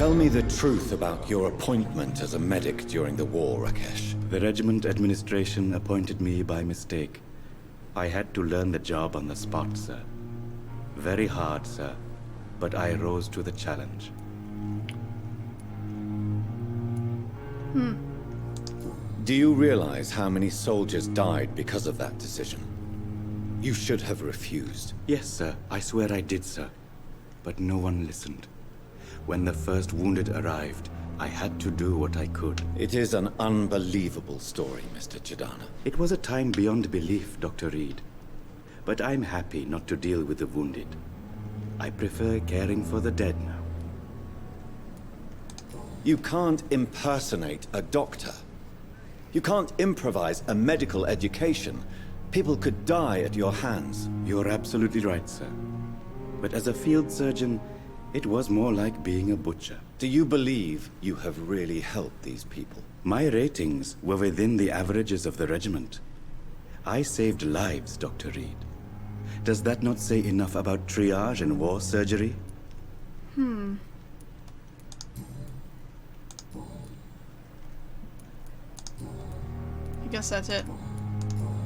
Tell me the truth about your appointment as a medic during the war, Rakesh. The regiment administration appointed me by mistake. I had to learn the job on the spot, sir. Very hard, sir, but I rose to the challenge. Do you realize how many soldiers died because of that decision? You should have refused. Yes, sir. I swear I did, sir. But no one listened. When the first wounded arrived, I had to do what I could. It is an unbelievable story, Mr. Chidana. It was a time beyond belief, Dr. Reed. But I'm happy not to deal with the wounded. I prefer caring for the dead now. You can't impersonate a doctor. You can't improvise a medical education. People could die at your hands. You're absolutely right, sir. But as a field surgeon, it was more like being a butcher. Do you believe you have really helped these people? My ratings were within the averages of the regiment. I saved lives, Dr. Reed. Does that not say enough about triage and war surgery? I guess that's it.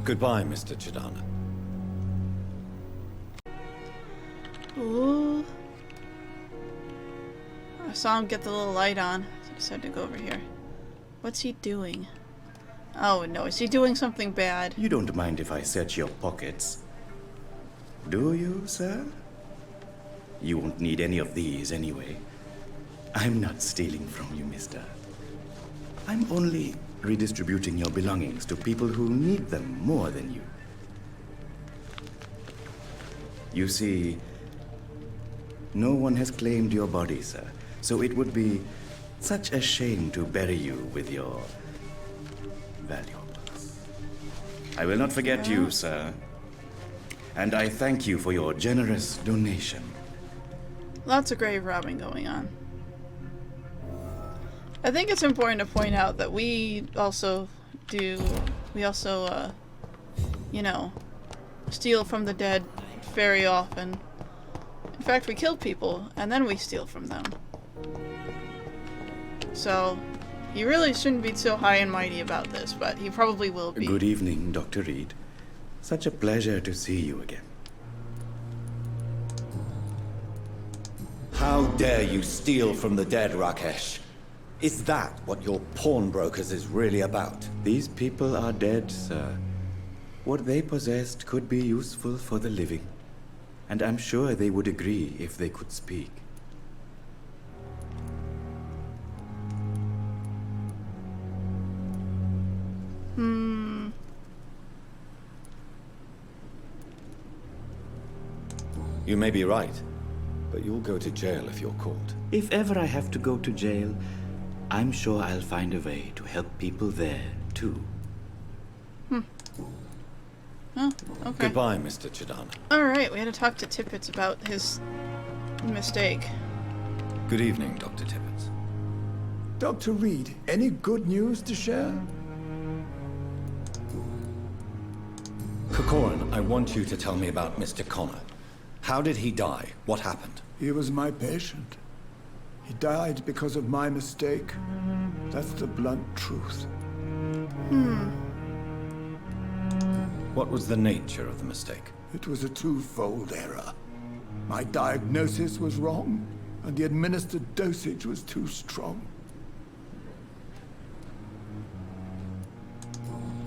Goodbye, Mr. Chidana. Ooh. I saw him get the little light on, so I decided to go over here. What's he doing? Oh no, is he doing something bad? You don't mind if I search your pockets, do you, sir? You won't need any of these anyway. I'm not stealing from you, mister. I'm only redistributing your belongings to people who need them more than you. You see, no one has claimed your body, sir, so it would be such a shame to bury you with your valuables. I will not forget you, sir. And I thank you for your generous donation. Lots of grave robbing going on. I think it's important to point out that we also, you know, steal from the dead very often. In fact, we kill people, and then we steal from them. So, he really shouldn't be so high and mighty about this, but he probably will be. Good evening, Dr. Reed. Such a pleasure to see you again. How dare you steal from the dead, Rakesh? Is that what your pawnbrokers is really about? These people are dead, sir. What they possessed could be useful for the living. And I'm sure they would agree if they could speak. You may be right, but you'll go to jail if you're caught. If ever I have to go to jail, I'm sure I'll find a way to help people there, too. Oh, okay. Goodbye, Mr. Chidana. Alright, we had to talk to Tippett about his mistake. Good evening, Dr. Tippett. Dr. Reed, any good news to share? Kokorin, I want you to tell me about Mr. Connor. How did he die? What happened? He was my patient. He died because of my mistake. That's the blunt truth. What was the nature of the mistake? It was a twofold error. My diagnosis was wrong, and the administered dosage was too strong.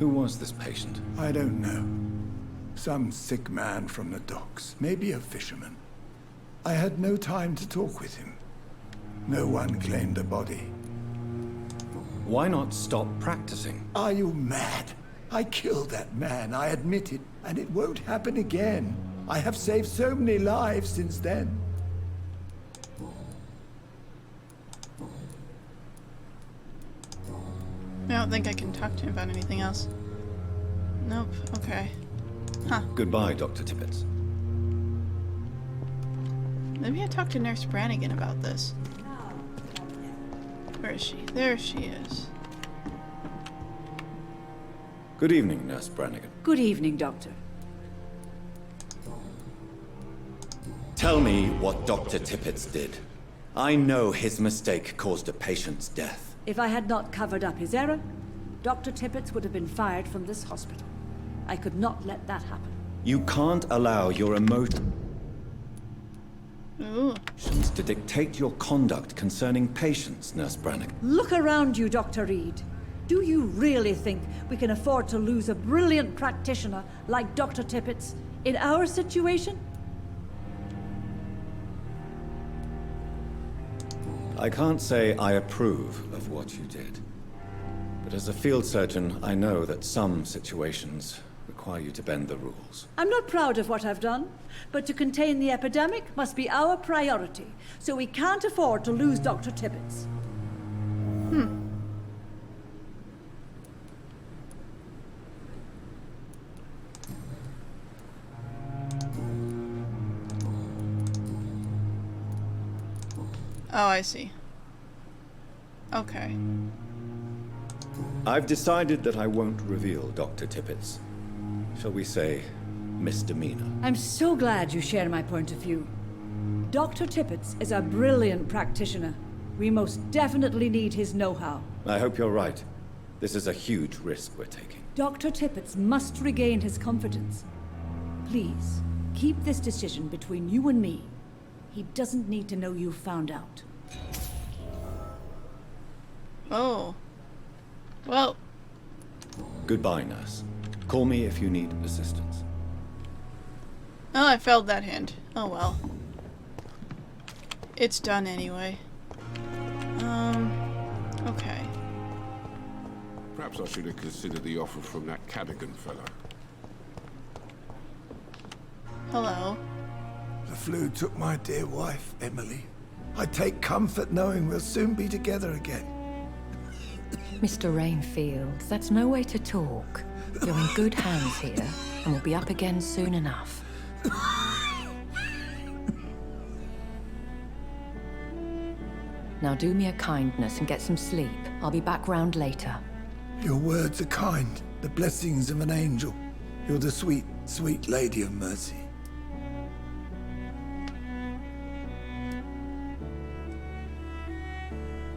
Who was this patient? I don't know. Some sick man from the docks, maybe a fisherman. I had no time to talk with him. No one claimed the body. Why not stop practicing? Are you mad? I killed that man, I admit it, and it won't happen again. I have saved so many lives since then. I don't think I can talk to him about anything else. Nope, okay. Huh. Goodbye, Dr. Tippett. Maybe I talked to Nurse Brannigan about this. Where is she? There she is. Good evening, Nurse Brannigan. Good evening, Doctor. Tell me what Dr. Tippett did. I know his mistake caused a patient's death. If I had not covered up his error, Dr. Tippett would have been fired from this hospital. I could not let that happen. You can't allow your emotions Ooh. to dictate your conduct concerning patients, Nurse Brannigan. Look around you, Dr. Reed. Do you really think we can afford to lose a brilliant practitioner like Dr. Tippett's in our situation? I can't say I approve of what you did. But as a field surgeon, I know that some situations require you to bend the rules. I'm not proud of what I've done, but to contain the epidemic must be our priority, so we can't afford to lose Dr. Tippett's. Oh, I see. Okay. I've decided that I won't reveal Dr. Tippett's, shall we say, misdemeanor. I'm so glad you share my point of view. Dr. Tippett's is a brilliant practitioner. We most definitely need his know-how. I hope you're right. This is a huge risk we're taking. Dr. Tippett's must regain his confidence. Please, keep this decision between you and me. He doesn't need to know you've found out. Oh. Well. Goodbye, nurse. Call me if you need assistance. Oh, I failed that hand. Oh well. It's done anyway. Okay. Perhaps I should have considered the offer from that Cadogan fellow. Hello. The flu took my dear wife, Emily. I take comfort knowing we'll soon be together again. Mr. Rainfield, that's no way to talk. You're in good hands here, and we'll be up again soon enough. Now do me a kindness and get some sleep. I'll be back round later. Your words are kind, the blessings of an angel. You're the sweet, sweet Lady of Mercy.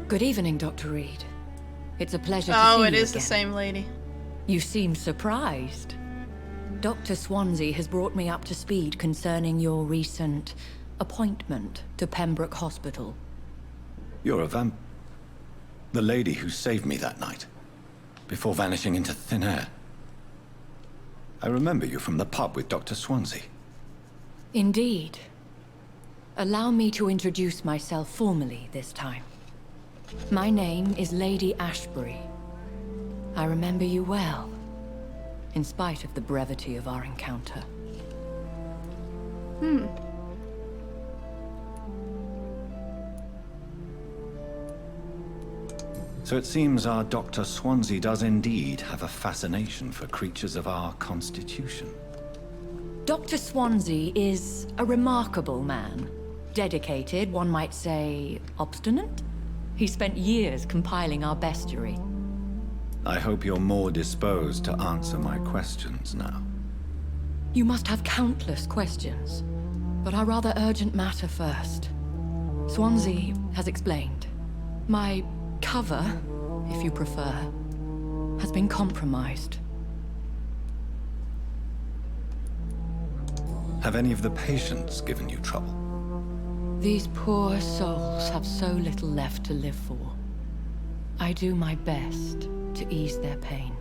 Good evening, Dr. Reed. It's a pleasure to see you Oh, again. it is the same lady. You seem surprised. Dr. Swansea has brought me up to speed concerning your recent appointment to Pembroke Hospital. You're a the lady who saved me that night, before vanishing into thin air. I remember you from the pub with Dr. Swansea. Indeed. Allow me to introduce myself formally this time. My name is Lady Ashbury. I remember you well, in spite of the brevity of our encounter. So it seems our Dr. Swansea does indeed have a fascination for creatures of our constitution. Dr. Swansea is a remarkable man. Dedicated, one might say, obstinate? He spent years compiling our bestiary. I hope you're more disposed to answer my questions now. You must have countless questions, but our rather urgent matter first. Swansea has explained. My cover, if you prefer, has been compromised. Have any of the patients given you trouble? These poor souls have so little left to live for. I do my best to ease their pain.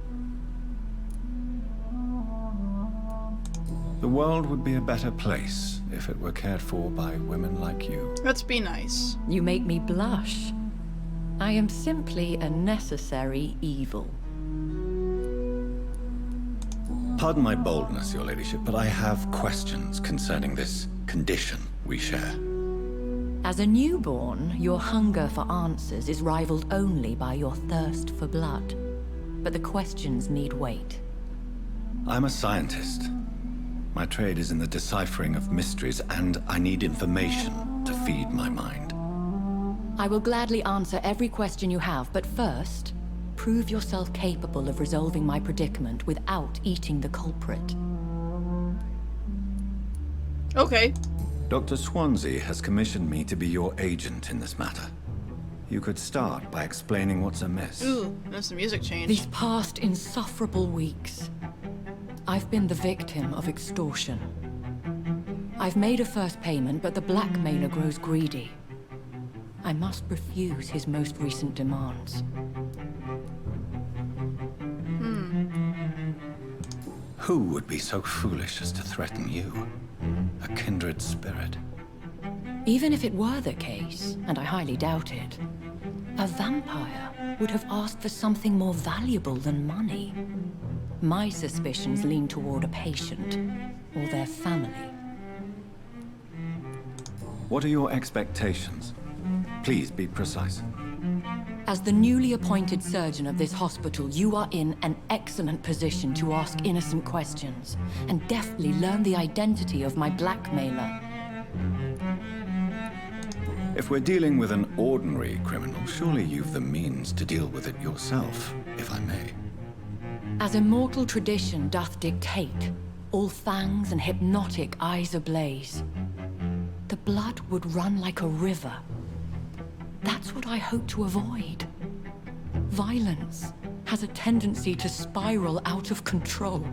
The world would be a better place if it were cared for by women like you. Let's be nice. You make me blush. I am simply a necessary evil. Pardon my boldness, your ladyship, but I have questions concerning this condition we share. As a newborn, your hunger for answers is rivaled only by your thirst for blood. But the questions need wait. I'm a scientist. My trade is in the deciphering of mysteries, and I need information to feed my mind. I will gladly answer every question you have, but first, prove yourself capable of resolving my predicament without eating the culprit. Okay. Dr. Swansea has commissioned me to be your agent in this matter. You could start by explaining what's amiss. Ooh, there's the music change. These past insufferable weeks, I've been the victim of extortion. I've made a first payment, but the blackmailer grows greedy. I must refuse his most recent demands. Who would be so foolish as to threaten you? A kindred spirit. Even if it were the case, and I highly doubt it, a vampire would have asked for something more valuable than money. My suspicions lean toward a patient or their family. What are your expectations? Please be precise. As the newly appointed surgeon of this hospital, you are in an excellent position to ask innocent questions and deftly learn the identity of my blackmailer. If we're dealing with an ordinary criminal, surely you've the means to deal with it yourself, if I may. As immortal tradition doth dictate, all fangs and hypnotic eyes ablaze, the blood would run like a river. That's what I hope to avoid. Violence has a tendency to spiral out of control.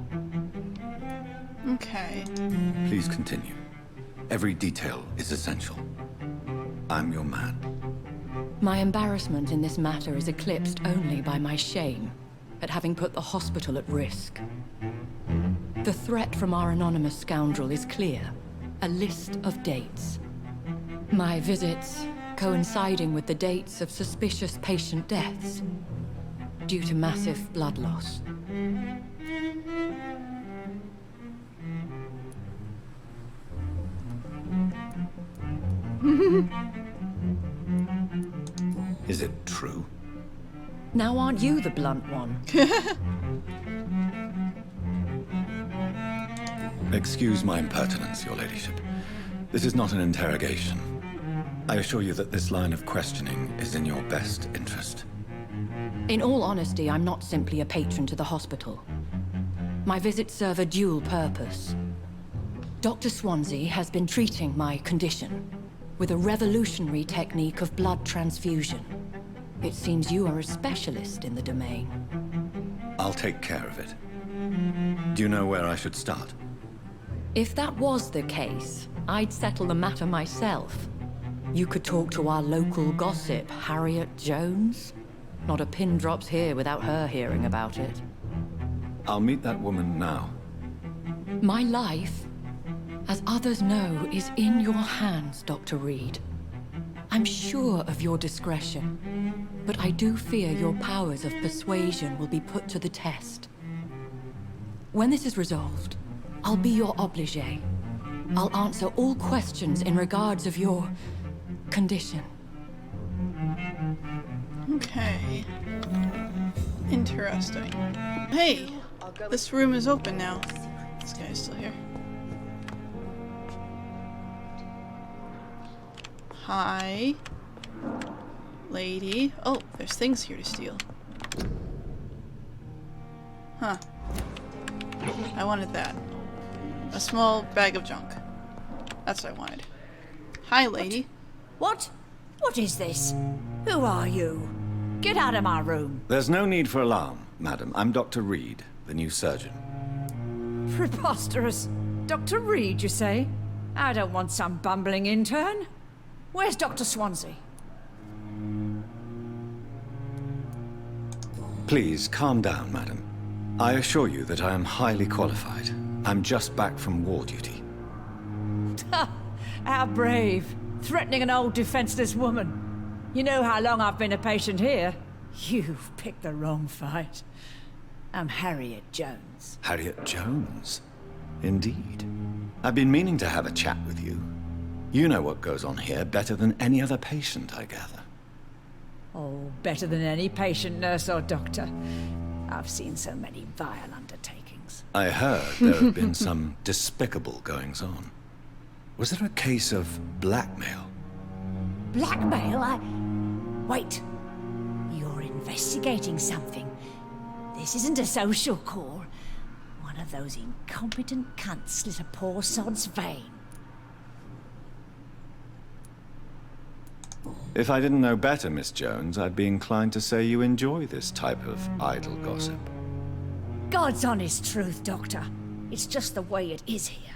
Okay. Please continue. Every detail is essential. I'm your man. My embarrassment in this matter is eclipsed only by my shame at having put the hospital at risk. The threat from our anonymous scoundrel is clear. A list of dates. My visits coinciding with the dates of suspicious patient deaths due to massive blood loss. Is it true? Now aren't you the blunt one? Excuse my impertinence, your ladyship. This is not an interrogation. I assure you that this line of questioning is in your best interest. In all honesty, I'm not simply a patron to the hospital. My visits serve a dual purpose. Dr. Swansea has been treating my condition with a revolutionary technique of blood transfusion. It seems you are a specialist in the domain. I'll take care of it. Do you know where I should start? If that was the case, I'd settle the matter myself. You could talk to our local gossip, Harriet Jones. Not a pin drops here without her hearing about it. I'll meet that woman now. My life, as others know, is in your hands, Dr. Reed. I'm sure of your discretion, but I do fear your powers of persuasion will be put to the test. When this is resolved, I'll be your obligé. I'll answer all questions in regards of your condition. Okay. Interesting. Hey! This room is open now. This guy's still here. Hi. Lady. Oh, there's things here to steal. Huh. I wanted that. A small bag of junk. That's what I wanted. Hi, lady. What? What is this? Who are you? Get out of my room. There's no need for alarm, madam. I'm Dr. Reed, the new surgeon. Preposterous. Dr. Reed, you say? I don't want some bumbling intern. Where's Dr. Swansea? Please, calm down, madam. I assure you that I am highly qualified. I'm just back from war duty. How brave. Threatening an old defenseless woman. You know how long I've been a patient here? You've picked the wrong fight. I'm Harriet Jones. Harriet Jones? Indeed. I've been meaning to have a chat with you. You know what goes on here better than any other patient, I gather. Oh, better than any patient, nurse or doctor. I've seen so many vile undertakings. I heard there have been some despicable goings-on. Was there a case of blackmail? Blackmail? Wait. You're investigating something. This isn't a social call. One of those incompetent cunts slit a poor sod's vein. If I didn't know better, Miss Jones, I'd be inclined to say you enjoy this type of idle gossip. God's honest truth, Doctor. It's just the way it is here.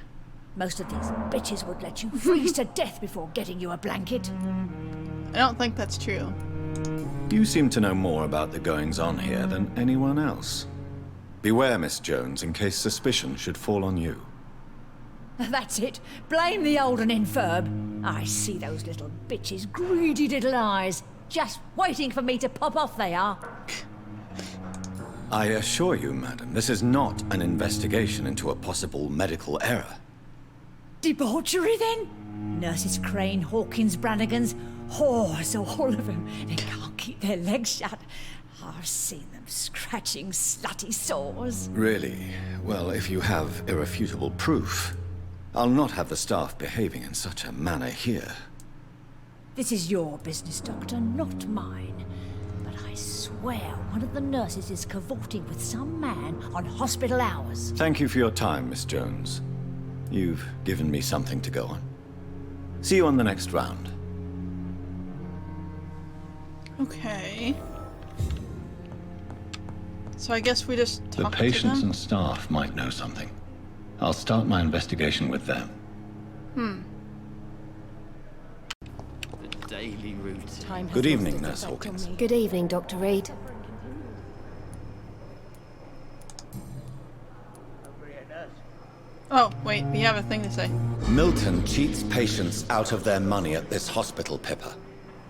Most of these bitches would let you freeze to death before getting you a blanket. I don't think that's true. You seem to know more about the goings-on here than anyone else. Beware, Miss Jones, in case suspicion should fall on you. That's it. Blame the old and infirm. I see those little bitches' greedy little eyes. Just waiting for me to pop off they are. I assure you, madam, this is not an investigation into a possible medical error. Debauchery, then? Nurses Crane, Hawkins, Brannigans, whores, all of them. They can't keep their legs shut. I've seen them scratching slutty sores. Really? Well, if you have irrefutable proof, I'll not have the staff behaving in such a manner here. This is your business, Doctor, not mine. But I swear one of the nurses is cavorting with some man on hospital hours. Thank you for your time, Miss Jones. You've given me something to go on. See you on the next round. Okay. So I guess we just The talk to patients them? and staff might know something. I'll start my investigation with them. The daily routine. Good evening, Nurse Hawkins. Good evening, Dr. Reed. Oh, wait, we have a thing to say. Milton cheats patients out of their money at this hospital, Pippa.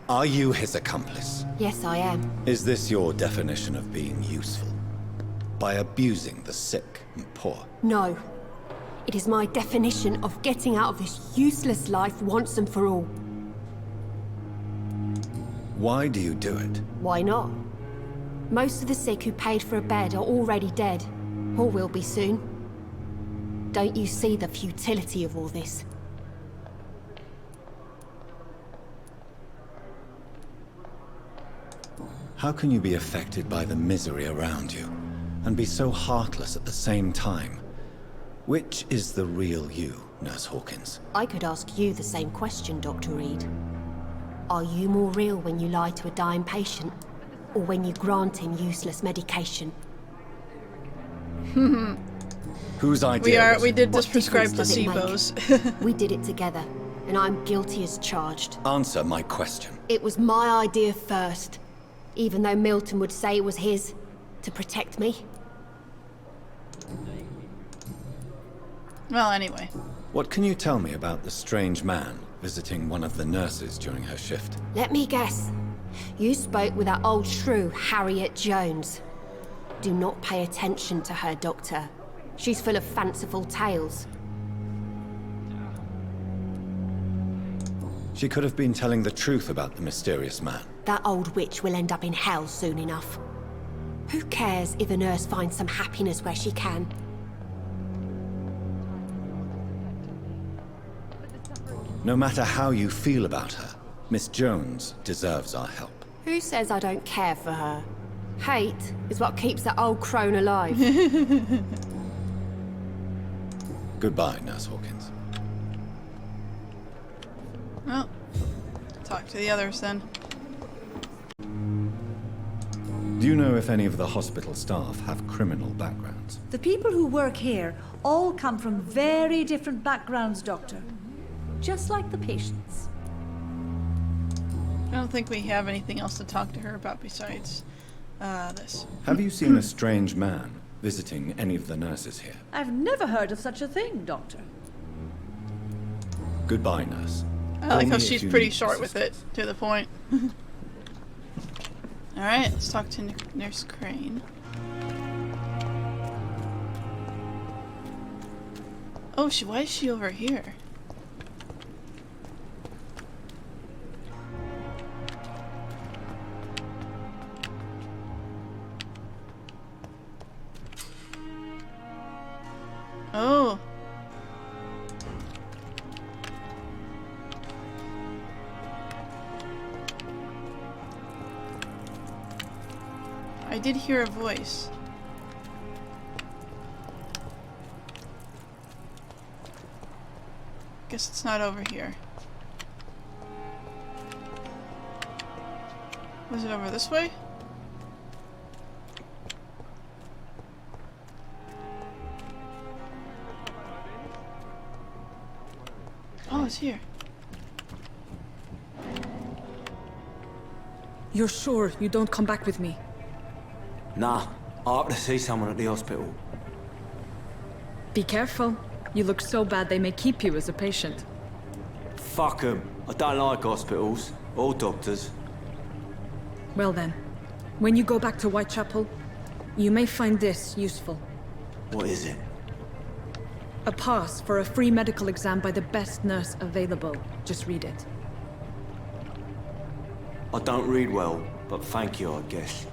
Are you his accomplice? Yes, I am. Is this your definition of being useful? By abusing the sick and poor? No. It is my definition of getting out of this useless life once and for all. Why do you do it? Why not? Most of the sick who paid for a bed are already dead, or will be soon. Don't you see the futility of all this? How can you be affected by the misery around you, and be so heartless at the same time? Which is the real you, Nurse Hawkins? I could ask you the same question, Dr. Reed. Are you more real when you lie to a dying patient, or when you grant him useless medication? Whose idea We did What just prescribe difference does it make? placebos. We did it together, and I'm guilty as charged. Answer my question. It was my idea first, even though Milton would say it was his, to protect me. Well, anyway. What can you tell me about the strange man visiting one of the nurses during her shift? Let me guess. You spoke with that old shrew, Harriet Jones. Do not pay attention to her, Doctor. She's full of fanciful tales. She could have been telling the truth about the mysterious man. That old witch will end up in hell soon enough. Who cares if a nurse finds some happiness where she can? No matter how you feel about her, Miss Jones deserves our help. Who says I don't care for her? Hate is what keeps that old crone alive. Goodbye, Nurse Hawkins. Well, talk to the others then. Do you know if any of the hospital staff have criminal backgrounds? The people who work here all come from very different backgrounds, Doctor. Just like the patients. I don't think we have anything else to talk to her about besides this. Have you seen a strange man visiting any of the nurses here? I've never heard of such a thing, Doctor. Goodbye, nurse. I like Call how me if she's you pretty need short with it, assistance. to the point. Alright, let's talk to Nurse Crane. Oh, why is she over here? Oh. I did hear a voice. Guess it's not over here. Was it over this way? Oh, it's here. You're sure you don't come back with me? Nah, I have to see someone at the hospital. Be careful. You look so bad they may keep you as a patient. Fuck 'em. I don't like hospitals. Or doctors. Well then, when you go back to Whitechapel, you may find this useful. What is it? A pass for a free medical exam by the best nurse available. Just read it. I don't read well, but thank you, I guess.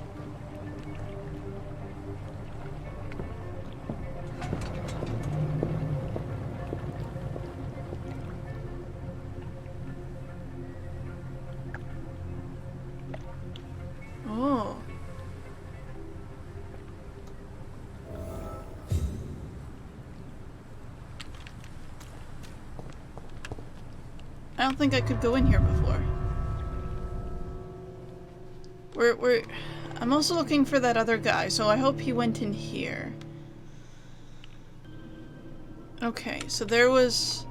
Oh. I don't think I could go in here before. I'm also looking for that other guy, so I hope he went in here. Okay, so there was...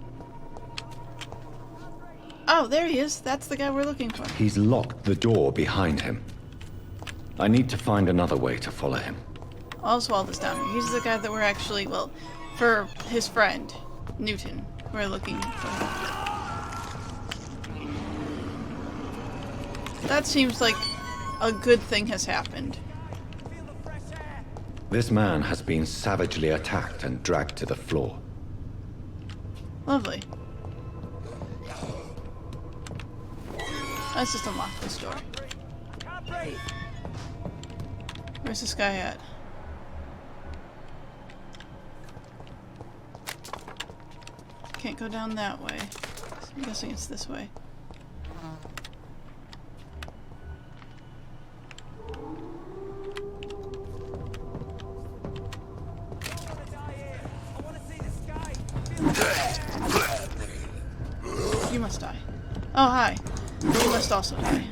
Oh, there he is. That's the guy we're looking for. He's locked the door behind him. I need to find another way to follow him. Oswald is down here. He's the guy that we're actually, well, for his friend, Newton, we're looking for him. That seems like a good thing has happened. This man has been savagely attacked and dragged to the floor. Lovely. Let's just unlock this door. Where's this guy at? Can't go down that way. I'm guessing it's this way. You must die. Oh, hi. You must also die.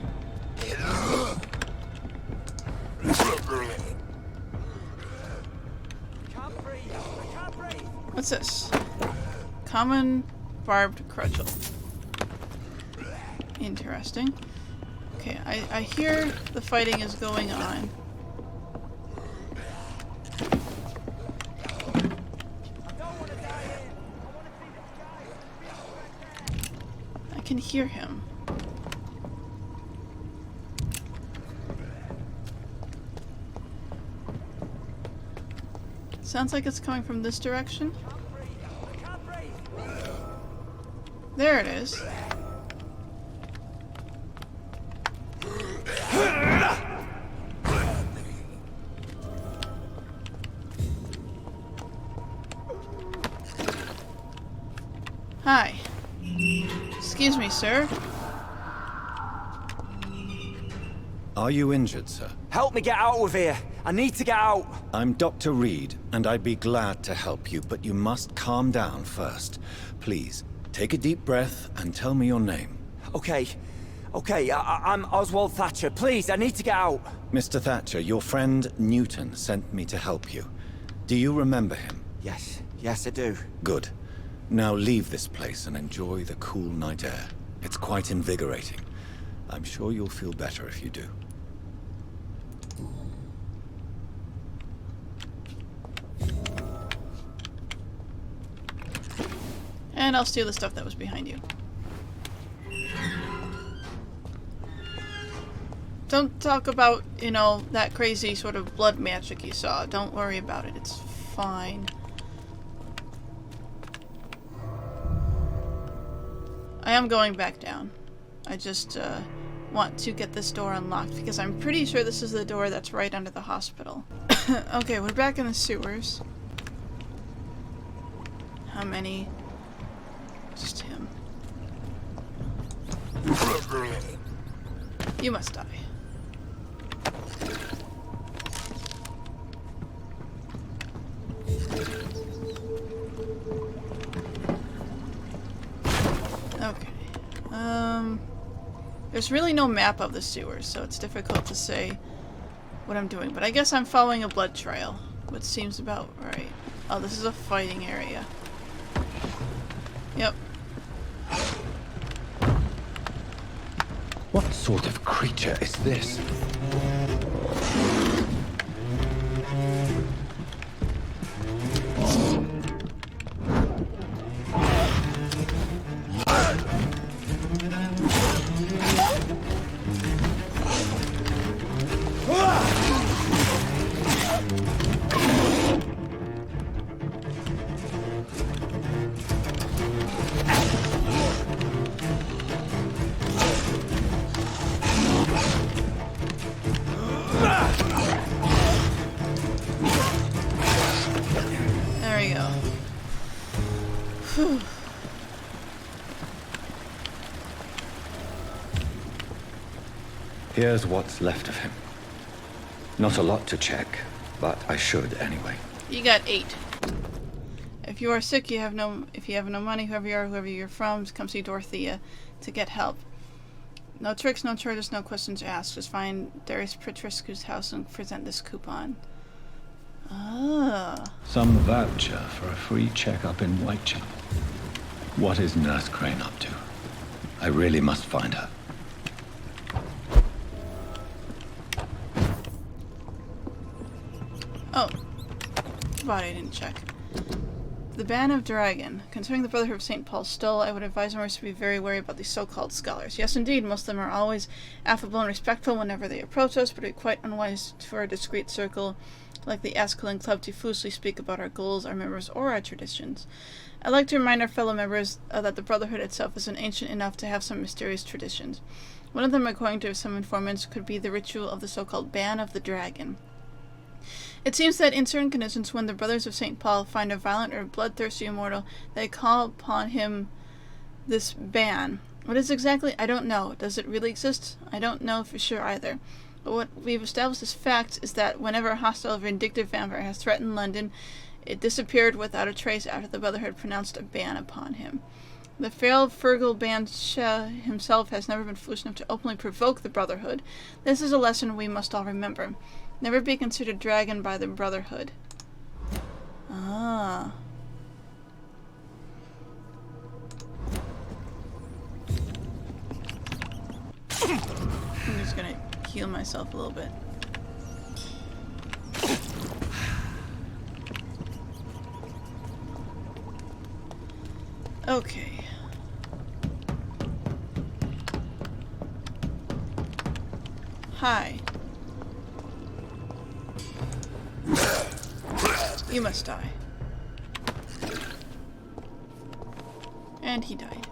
What's this? Common barbed cudgel. Interesting. Okay, I hear the fighting is going on. I can hear him. Sounds like it's coming from this direction. There it is. Hi. Excuse me, sir. Are you injured, sir? Help me get out of here! I need to get out! I'm Dr. Reed, and I'd be glad to help you, but you must calm down first. Please, take a deep breath and tell me your name. Okay. I'm Oswald Thatcher. Please, I need to get out! Mr. Thatcher, your friend Newton sent me to help you. Do you remember him? Yes, I do. Good. Now leave this place and enjoy the cool night air. It's quite invigorating. I'm sure you'll feel better if you do. And I'll steal the stuff that was behind you. Don't talk about, you know, that crazy sort of blood magic you saw. Don't worry about it. It's fine. I am going back down. I just want to get this door unlocked because I'm pretty sure this is the door that's right under the hospital. Okay, we're back in the sewers. How many? Just him. You must die. Okay. There's really no map of the sewers, so it's difficult to say what I'm doing. But I guess I'm following a blood trail, which seems about right. Oh, this is a fighting area. Yep. What sort of creature is this? There we go. Whew. Here's what's left of him. Not a lot to check, but I should anyway. You got 8. If you are sick, if you have no money, whoever you're from, come see Dorothea to get help. No tricks, no charges, no questions asked. Just find Darius Petrescu's house and present this coupon. Ah. Some voucher for a free checkup in Whitechapel. What is Nurse Crane up to? I really must find her. Oh. Thought I didn't check. The Ban of Dragon. Considering the Brotherhood of St. Paul stole, I would advise members to be very wary about these so-called scholars. Yes, indeed, most of them are always affable and respectful whenever they approach us, but it would be quite unwise for a discreet circle like the Ascalon Club to foolishly speak about our goals, our members, or our traditions. I'd like to remind our fellow members that the Brotherhood itself isn't ancient enough to have some mysterious traditions. One of them, according to some informants, could be the ritual of the so-called Ban of the Dragon. It seems that in certain conditions, when the Brothers of St. Paul find a violent or bloodthirsty immortal, they call upon him this ban. What is exactly? I don't know. Does it really exist? I don't know for sure either. But what we've established as fact is that whenever a hostile, vindictive vampire has threatened London, it disappeared without a trace after the Brotherhood pronounced a ban upon him. The failed Fergal Bansha himself has never been foolish enough to openly provoke the Brotherhood. This is a lesson we must all remember. Never be considered dragon by the Brotherhood. Ah. I'm just gonna heal myself a little bit. Okay. Hi. You must die. And he died.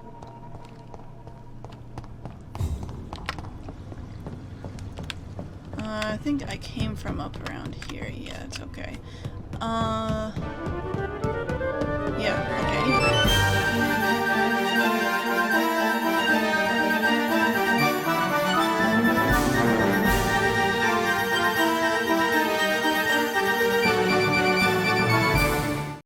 I think I came from up around here. Yeah, it's okay.